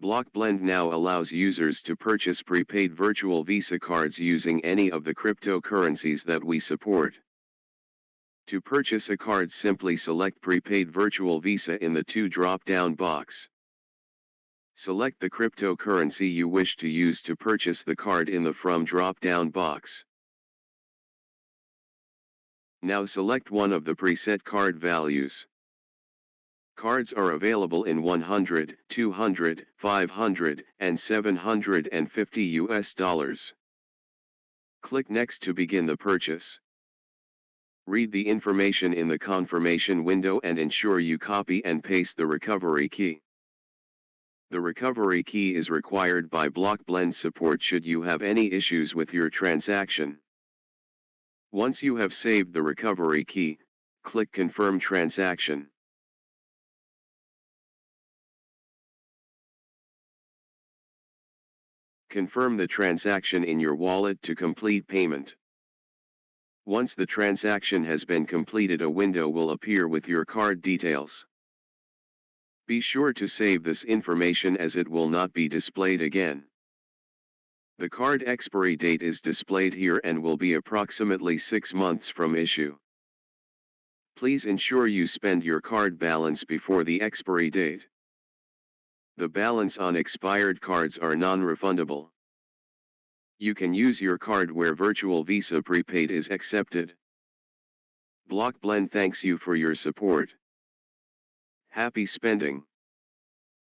BlockBlend now allows users to purchase prepaid virtual Visa cards using any of the cryptocurrencies that we support. To purchase a card, simply select Prepaid Virtual Visa in the 2 drop-down box. Select the cryptocurrency you wish to use to purchase the card in the From drop-down box. Now select one of the preset card values. Cards are available in 100, 200, 500, and 750 US dollars. Click Next to begin the purchase. Read the information in the confirmation window and ensure you copy and paste the recovery key. The recovery key is required by BlockBlend support should you have any issues with your transaction. Once you have saved the recovery key, click Confirm Transaction. Confirm the transaction in your wallet to complete payment. Once the transaction has been completed, a window will appear with your card details. Be sure to save this information as it will not be displayed again. The card expiry date is displayed here and will be approximately 6 months from issue. Please ensure you spend your card balance before the expiry date. The balance on expired cards are non-refundable. You can use your card where Virtual Visa Prepaid is accepted. BlockBlend thanks you for your support. Happy spending.